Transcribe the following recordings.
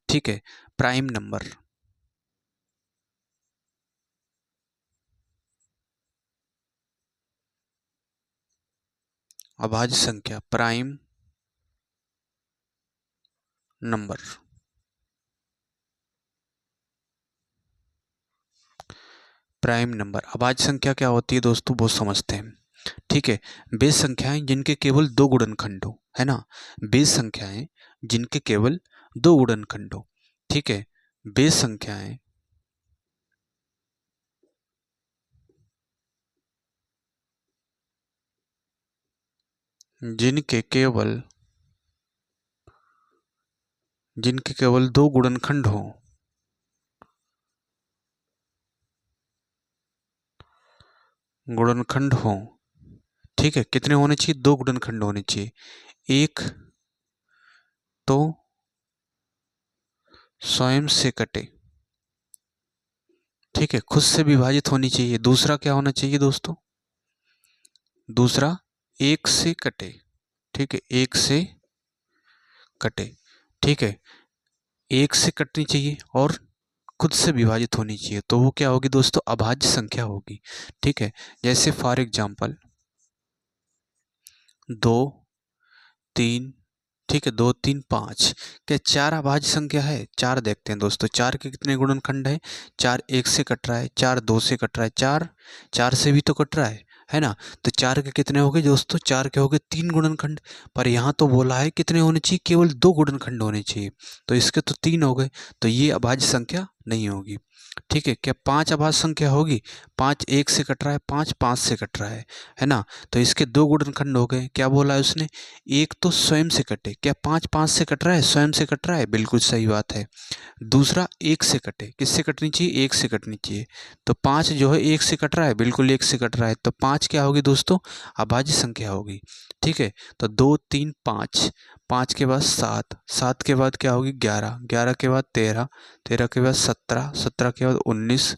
ठीक है। Prime number, अभाज्य संख्या, प्राइम नंबर। प्राइम नंबर, अभाज्य संख्या क्या होती है दोस्तों, वो समझते हैं। ठीक है। बेस संख्याएं जिनके केवल दो गुणनखंड हो, है ना। बेस संख्याएं जिनके केवल दो गुणनखंड हो। ठीक है। बेस संख्याएं जिनके केवल दो गुणनखंड हो, ठीक है। कितने होने चाहिए, दो गुणनखंड होने चाहिए। एक तो स्वयं से कटे, ठीक है, खुद से विभाजित होनी चाहिए। दूसरा क्या होना चाहिए दोस्तों, दूसरा एक से कटे, ठीक है, एक से कटे, ठीक है, एक से कटनी चाहिए और खुद से विभाजित होनी चाहिए। तो वो क्या होगी दोस्तों, अभाज्य संख्या होगी। ठीक है। जैसे फॉर एग्जाम्पल 2, 3, ठीक है, 2, 3, 5, क्या चार अभाज्य संख्या है? चार देखते हैं दोस्तों, चार के कितने गुणनखंड है? चार एक से कट रहा है, चार दो से कट रहा है, चार चार से भी तो कट रहा है ना। तो चार के कितने हो गए दोस्तों, चार के हो गए तीन गुणनखंड। पर यहाँ तो बोला है कितने होने चाहिए, केवल दो गुणनखंड होने चाहिए। तो इसके तो तीन हो गए, तो ये अभाज्य संख्या नहीं होगी। ठीक है। क्या पांच अभाज्य संख्या होगी? पांच एक से कट रहा है, पांच पांच से कट रहा है ना। तो इसके दो गुणनखंड हो गए। क्या बोला है उसने, एक तो स्वयं से कटे। क्या पांच पांच से कट रहा है, स्वयं से कट रहा है, बिल्कुल सही बात है। दूसरा एक से कटे, किससे कटनी चाहिए, एक से कटनी चाहिए। तो पांच जो है एक से कट रहा है, बिल्कुल एक से कट रहा है। तो पांच क्या होगी दोस्तों, अभाज्य संख्या होगी। ठीक है। तो 2, 3, 5, 5 के बाद 7, 7 के बाद क्या होगी 11, 11 के बाद 13, 13 के बाद 17, 17 के बाद 19,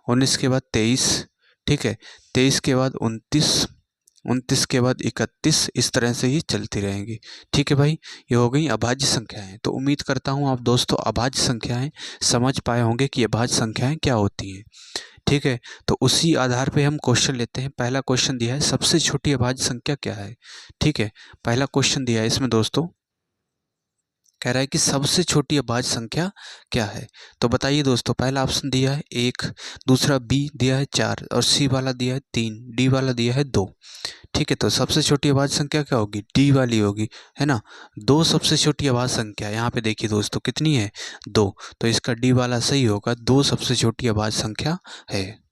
19 के बाद 23, ठीक है, 23 के बाद 29, 29 के बाद 31, इस तरह से ही चलती रहेंगी। ठीक है भाई, ये हो गई अभाज्य संख्याएं। तो उम्मीद करता हूँ आप दोस्तों अभाज्य संख्याएं समझ पाए होंगे कि अभाज्य संख्याएं क्या होती हैं। ठीक है। तो उसी आधार पे हम क्वेश्चन लेते हैं। पहला क्वेश्चन दिया है, सबसे छोटी अभाज्य संख्या क्या है। ठीक है। पहला क्वेश्चन दिया है इसमें दोस्तों, कह रहा है कि सबसे छोटी अभाज्य संख्या क्या है। तो बताइए दोस्तों, पहला ऑप्शन दिया है 1, दूसरा बी दिया है 4 और सी वाला दिया है 3, डी वाला दिया है 2। ठीक है। तो सबसे छोटी अभाज्य संख्या क्या होगी, डी वाली होगी, है ना। दो सबसे छोटी अभाज्य संख्या, यहाँ पे देखिए दोस्तों कितनी है, 2। तो इसका डी वाला सही होगा, दो सबसे छोटी अभाज्य संख्या है।